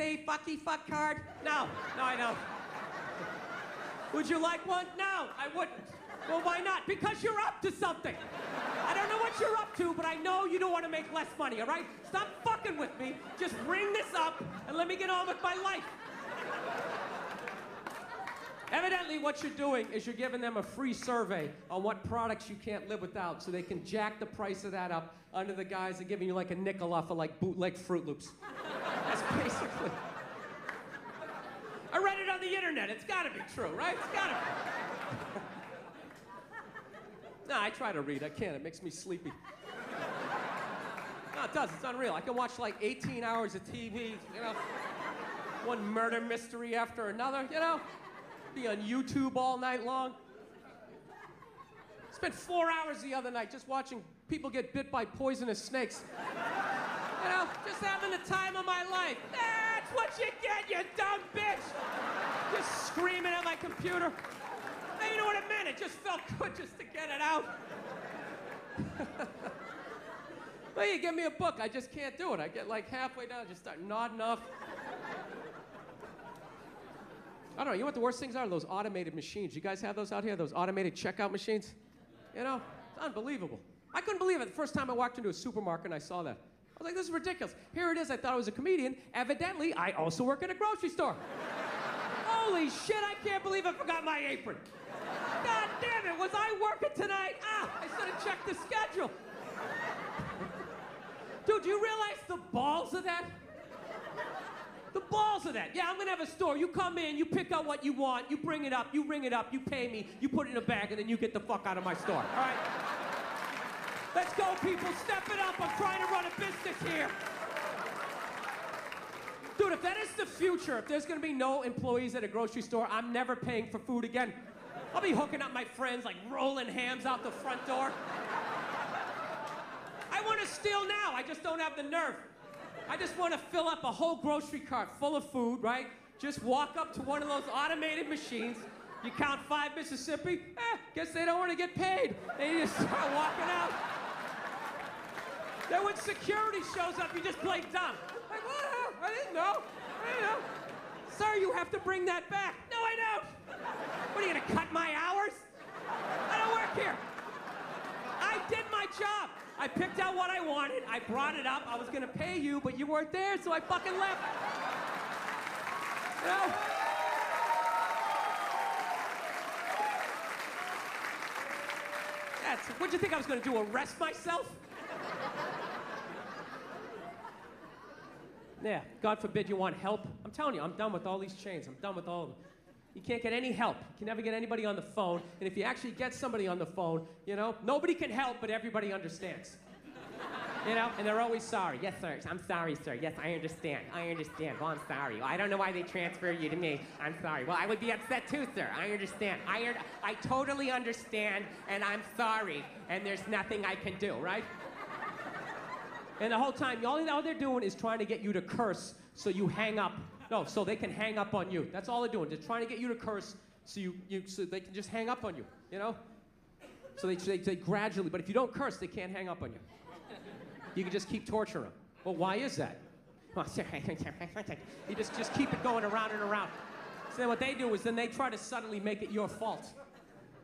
pay fucky fuck card? No, I don't. Would you like one? No, I wouldn't. Well, why not? Because you're up to something. I don't know what you're up to, but I know you don't want to make less money, all right? Stop fucking with me. Just bring this up and let me get on with my life. Evidently, what you're doing is you're giving them a free survey on what products you can't live without so they can jack the price of that up under the guise of giving you like a nickel off of like bootleg Fruit Loops. That's basically... I read it on the internet. It's gotta be true, right? It's gotta be. No, I try to read. I can't. It makes me sleepy. No, it does. It's unreal. I can watch like 18 hours of TV, you know, one murder mystery after another, you know? Be on YouTube all night long. Spent 4 hours the other night just watching people get bit by poisonous snakes. You know, just having the time of my life. That's what you get, you dumb bitch! Just screaming at my computer. Hey, you know what it meant? It just felt good just to get it out. Well, you give me a book, I just can't do it. I get like halfway down, just start nodding off. I don't know, you know what the worst things are? Those automated machines. You guys have those out here? Those automated checkout machines? You know, it's unbelievable. I couldn't believe it the first time I walked into a supermarket and I saw that. I was like, this is ridiculous. Here it is, I thought I was a comedian. Evidently, I also work at a grocery store. Holy shit, I can't believe I forgot my apron. God damn it, was I working tonight? I should have checked the schedule. Dude, do you realize the balls of that? The balls of that. Yeah, I'm gonna have a store. You come in, you pick out what you want, you bring it up, you ring it up, you pay me, you put it in a bag, and then you get the fuck out of my store, all right? Let's go, people, step it up. I'm trying to run a business here. Dude, if that is the future, if there's gonna be no employees at a grocery store, I'm never paying for food again. I'll be hooking up my friends, like rolling hams out the front door. I wanna steal now, I just don't have the nerve. I just want to fill up a whole grocery cart full of food, right? Just walk up to one of those automated machines. You count 5 Mississippi. Guess they don't want to get paid. They just start walking out. Then when security shows up, you just play dumb. Like, what? I didn't know. Sir, you have to bring that back. No, I don't. What, are you going to cut my hours? I don't work here. I did my job. I picked out what I wanted, I brought it up, I was gonna pay you, but you weren't there, so I fucking left. You know? What'd you think I was gonna do, arrest myself? Yeah, God forbid you want help. I'm telling you, I'm done with all these chains, I'm done with all of them. You can't get any help. You can never get anybody on the phone. And if you actually get somebody on the phone, you know, nobody can help, but everybody understands. You know, and they're always sorry. Yes, sir. I'm sorry, sir. Yes, I understand. Well, I'm sorry. Well, I don't know why they transfer you to me. I'm sorry. Well, I would be upset too, sir. I understand. I totally understand, and I'm sorry, and there's nothing I can do, right? And the whole time, all they're doing is trying to get you to curse so you hang up. No, so they can hang up on you. That's all they're doing. They're trying to get you to curse so so they can just hang up on you, you know? So they gradually, but if you don't curse, they can't hang up on you. You can just keep torturing them. Well, why is that? You just keep it going around and around. So then what they do is then they try to suddenly make it your fault.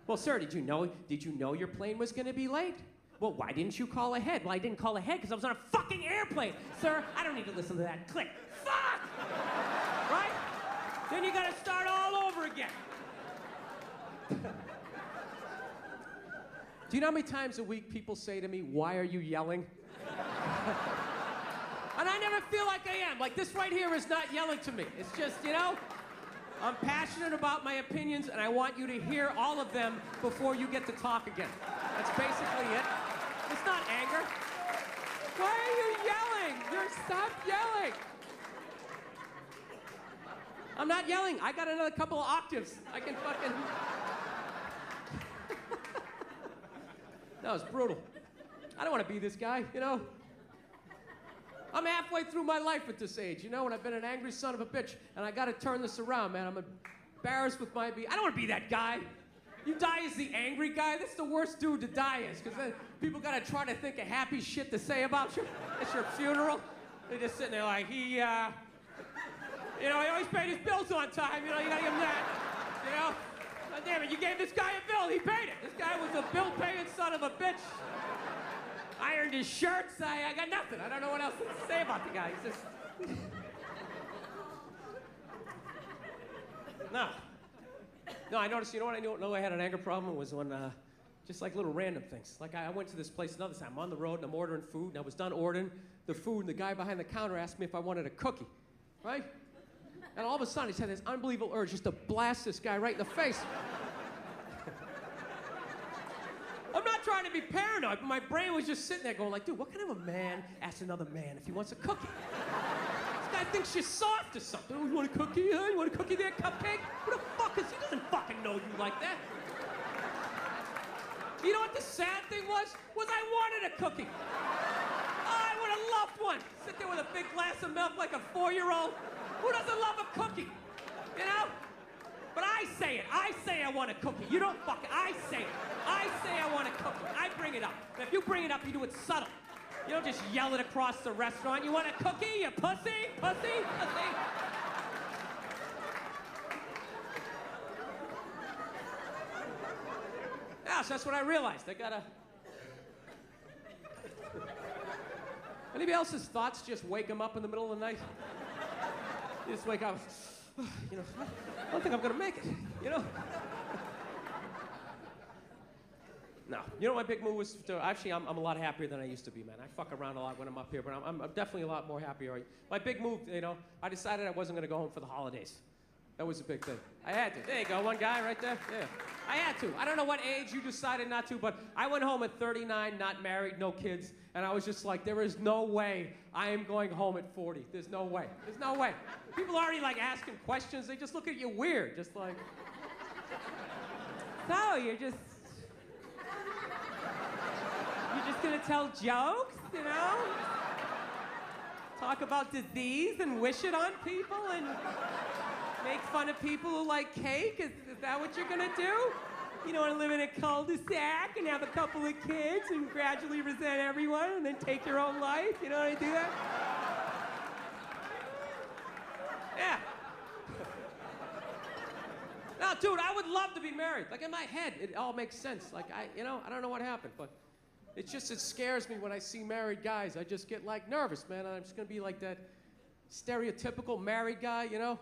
Well, sir, did you know your plane was gonna be late? Well, why didn't you call ahead? Well, I didn't call ahead because I was on a fucking airplane. Sir, I don't need to listen to that. Click. Fuck! Right? Then you gotta start all over again. Do you know how many times a week people say to me, why are you yelling? And I never feel like I am. Like, this right here is not yelling to me. It's just, you know, I'm passionate about my opinions, and I want you to hear all of them before you get to talk again. That's basically it. It's not anger. Why are you yelling? Stop yelling. I'm not yelling. I got another couple of octaves. I can fucking... That was brutal. I don't want to be this guy, you know? I'm halfway through my life at this age, you know, and I've been an angry son of a bitch, and I gotta turn this around, man. I'm embarrassed with my I don't want to be that guy. You die as the angry guy, that's the worst dude to die as, because then people gotta try to think of happy shit to say about you. It's your funeral. They're just sitting there like, always paid his bills on time. You know, you gotta give him that. You know? God damn it, you gave this guy a bill, he paid it. This guy was a bill-paying son of a bitch. Ironed his shirts, I got nothing. I don't know what else to say about the guy. He's just... No. No, I noticed, you know what I know I had an anger problem was when, just like little random things. Like I went to this place another time. I'm on the road and I'm ordering food and I was done ordering the food and the guy behind the counter asked me if I wanted a cookie, right? And all of a sudden he had this unbelievable urge just to blast this guy right in the face. I'm not trying to be paranoid, but my brain was just sitting there going like, dude, what kind of a man asks another man if he wants a cookie? This guy thinks you're soft or something. Oh, you want a cookie? You want a cookie there, cupcake? Who the fuck is he? Doesn't fucking know you like that. You know what the sad thing was? I wanted a cookie. I would have loved one. Sit there with a big glass of milk like a 4-year-old. Who doesn't love a cookie? You know? But I say it. I say I want a cookie. You don't fucking. I say it. I say I want a cookie. I bring it up. And if you bring it up, you do it subtle. You don't just yell it across the restaurant. You want a cookie, you pussy? Pussy? Pussy? Yeah, so that's what I realized. I gotta... Anybody else's thoughts just wake them up in the middle of the night? You just wake up, you know, I don't think I'm gonna make it, you know? No. You know what my big move was? Actually, I'm a lot happier than I used to be, man. I fuck around a lot when I'm up here, but I'm definitely a lot more happier. My big move, you know, I decided I wasn't gonna go home for the holidays. That was a big thing. I had to. There you go, one guy right there. Yeah. I had to. I don't know what age you decided not to, but I went home at 39, not married, no kids, and I was just like, there is no way I am going home at 40. There's no way. There's no way. People are already like asking questions. They just look at you weird, just like, so you're just gonna tell jokes, you know? Talk about disease and wish it on people and make fun of people who like cake? Is that what you're gonna do? You don't wanna live in a cul-de-sac and have a couple of kids and gradually resent everyone and then take your own life? You know how to do that? Yeah. Now, dude, I would love to be married. Like, in my head, it all makes sense. Like, I don't know what happened, but it scares me when I see married guys. I just get, like, nervous, man. I'm just gonna be like that stereotypical married guy, you know?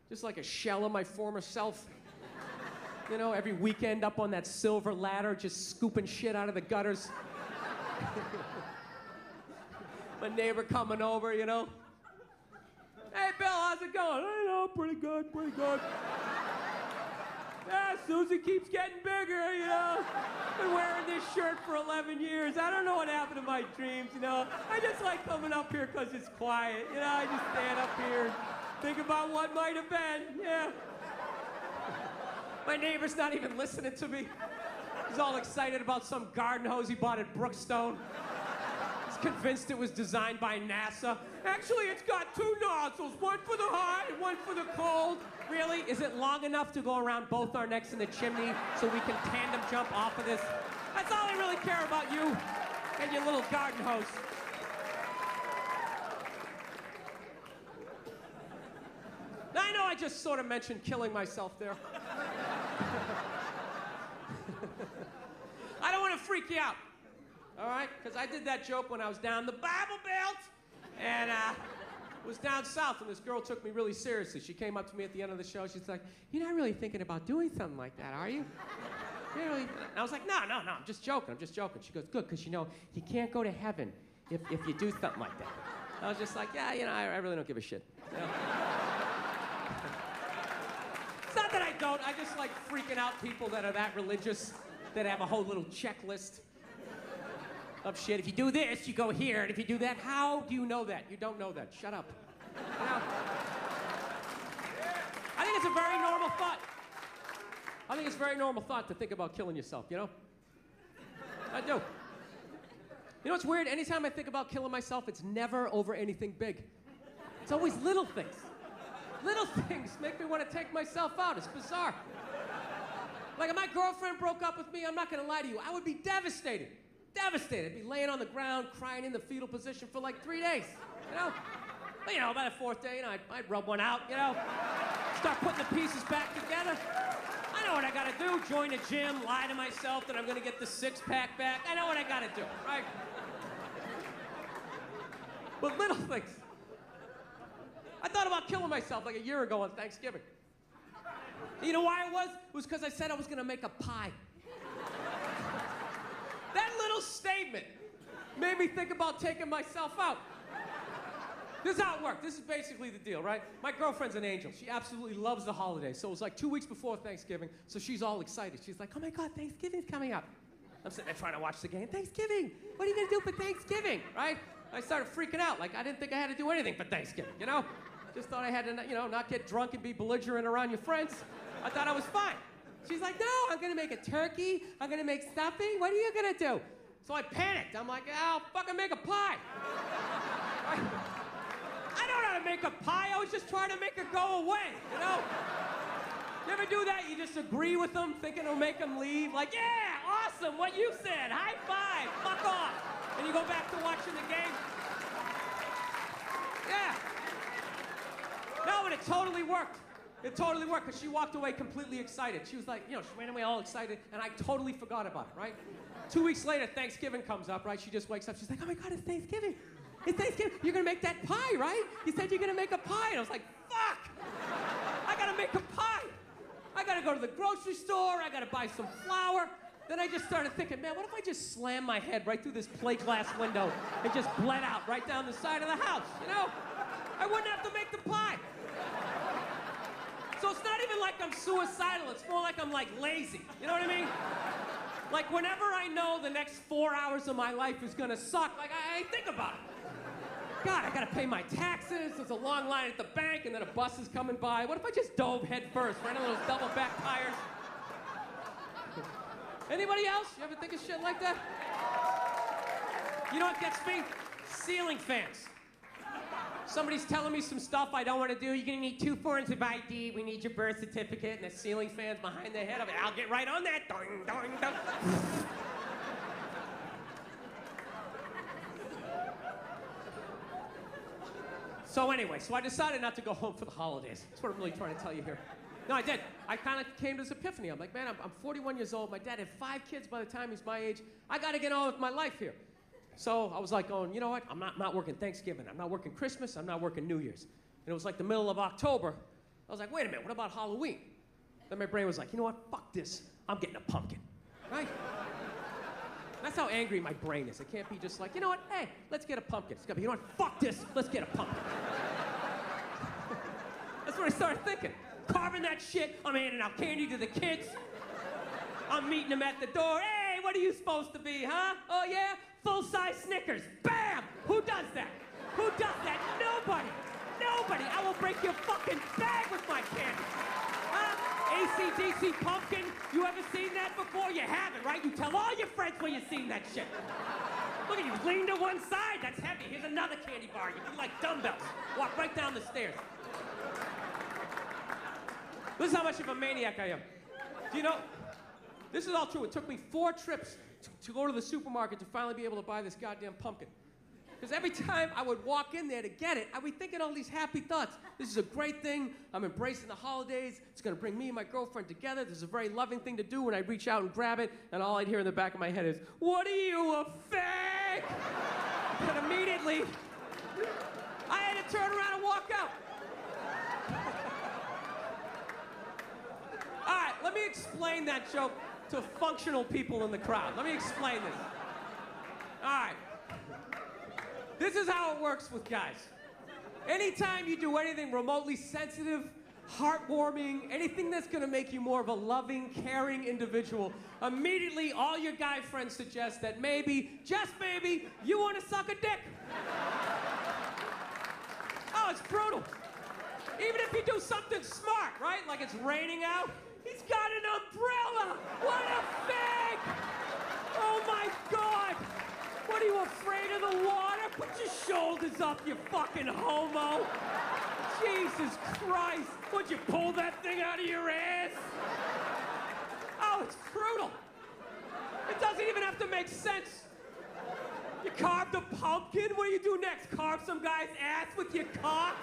Just like a shell of my former self. You know, every weekend up on that silver ladder, just scooping shit out of the gutters. My neighbor coming over, you know? Hey, Bill, how's it going? I know, pretty good, pretty good. Yeah, Susie keeps getting bigger, you know? Been wearing this shirt for 11 years. I don't know what happened to my dreams, you know? I just like coming up here because it's quiet, you know? I just stand up here and think about what might have been, yeah. My neighbor's not even listening to me. He's all excited about some garden hose he bought at Brookstone. He's convinced it was designed by NASA. Actually, it's got 2 nozzles, one for the hot and one for the cold. Really? Is it long enough to go around both our necks in the chimney so we can tandem jump off of this? That's all I really care about, you and your little garden hose. Now, I know I just sort of mentioned killing myself there. I don't want to freak you out, all right? Because I did that joke when I was down the Bible Belt and was down south, and this girl took me really seriously. She came up to me at the end of the show. She's like, "You're not really thinking about doing something like that, are you?" Really? And I was like, no, I'm just joking. She goes, good, because you know, you can't go to heaven if you do something like that. I was just like, yeah, you know, I really don't give a shit. You know? It's not that I don't. I just like freaking out people that are that religious, that have a whole little checklist of shit. If you do this, you go here, and if you do that, how do you know that? You don't know that. Shut up. You know? I think it's a very normal thought. I think it's a very normal thought to think about killing yourself, you know? I do. You know what's weird? Anytime I think about killing myself, it's never over anything big. It's always little things. Little things make me want to take myself out. It's bizarre. Like, if my girlfriend broke up with me, I'm not going to lie to you, I would be devastated. Devastated. I'd be laying on the ground, crying in the fetal position for like 3 days, you know? But, by the fourth day, I'd rub one out, start putting the pieces back together. I know what I gotta do, join a gym, lie to myself that I'm gonna get the six-pack back. I know what I gotta do, right? But little things. I thought about killing myself like a year ago on Thanksgiving. You know why it was? It was because I said I was gonna make a pie. That little statement made me think about taking myself out. This is how it worked. This is basically the deal, right? My girlfriend's an angel. She absolutely loves the holidays. So it was like 2 weeks before Thanksgiving, so she's all excited. She's like, oh my God, Thanksgiving's coming up. I'm sitting there trying to watch the game. Thanksgiving, what are you gonna do for Thanksgiving, right? I started freaking out. Like, I didn't think I had to do anything for Thanksgiving, Just thought I had to, not get drunk and be belligerent around your friends. I thought I was fine. She's like, no, I'm gonna make a turkey. I'm gonna make stuffing. What are you gonna do? So I panicked. I'm like, I'll fucking make a pie. I don't know how to make a pie. I was just trying to make it go away, You ever do that? You just agree with them, thinking it'll make them leave. Like, yeah, awesome, what you said. High five, fuck off. And you go back to watching the game. Yeah. No, but it totally worked. It totally worked, because she walked away completely excited. She was like, she ran away all excited, and I totally forgot about it, right? 2 weeks later, Thanksgiving comes up, right? She just wakes up. She's like, oh my God, it's Thanksgiving. It's Thanksgiving. You're gonna make that pie, right? You said you're gonna make a pie. And I was like, fuck! I gotta make a pie. I gotta go to the grocery store. I gotta buy some flour. Then I just started thinking, man, what if I just slammed my head right through this plate glass window and just bled out right down the side of the house, I wouldn't have to make the pie. So it's not even like I'm suicidal. It's more like I'm, lazy. You know what I mean? Like, whenever I know the next 4 hours of my life is gonna suck, I think about it. God, I gotta pay my taxes, there's a long line at the bank, and then a bus is coming by. What if I just dove head first, right on those double back tires? Anybody else? You ever think of shit like that? You know what gets me? Ceiling fans. Somebody's telling me some stuff I don't want to do. You're gonna need 2 forms of ID. We need your birth certificate, and the ceiling fan's behind their head. I'll get right on that. Doing, doing, doing. So anyway, I decided not to go home for the holidays. That's what I'm really trying to tell you here. No, I did. I kind of came to this epiphany. I'm like, man, I'm 41 years old. My dad had 5 kids by the time he's my age. I got to get on with my life here. So I was like going, you know what? I'm not working Thanksgiving. I'm not working Christmas. I'm not working New Year's. And it was like the middle of October. I was like, wait a minute, what about Halloween? Then my brain was like, you know what? Fuck this. I'm getting a pumpkin. Right? That's how angry my brain is. It can't be just like, you know what? Hey, let's get a pumpkin. It's got to be, you know what? Fuck this. Let's get a pumpkin. That's what I started thinking. Carving that shit. I'm handing out candy to the kids. I'm meeting them at the door. Hey, what are you supposed to be, huh? Oh, yeah? Full-size Snickers. Bam! Who does that? Who does that? Nobody. Nobody. I will break your fucking bag with my candy. Huh? AC/DC pumpkin. You ever seen that before? You haven't, right? You tell all your friends when you've seen that shit. Look at you, lean to one side. That's heavy. Here's another candy bar. You do like dumbbells. Walk right down the stairs. This is how much of a maniac I am. Do you know? This is all true. It took me 4 trips to go to the supermarket to finally be able to buy this goddamn pumpkin. Because every time I would walk in there to get it, I'd be thinking all these happy thoughts. This is a great thing. I'm embracing the holidays. It's going to bring me and my girlfriend together. This is a very loving thing to do when I reach out and grab it. And all I'd hear in the back of my head is, what are you, a fag? And immediately, I had to turn around and walk out. All right, let me explain that joke to functional people in the crowd. Let me explain this. All right. This is how it works with guys. Anytime you do anything remotely sensitive, heartwarming, anything that's gonna make you more of a loving, caring individual, immediately all your guy friends suggest that maybe, just maybe, you wanna suck a dick. Oh, it's brutal. Even if you do something smart, right? Like it's raining out, he's got an umbrella. What a fag! Oh my God! What, are you afraid of the water? Put your shoulders up, you fucking homo. Jesus Christ. Would you pull that thing out of your ass? Oh, it's brutal. It doesn't even have to make sense. You carved a pumpkin? What do you do next? Carve some guy's ass with your cock?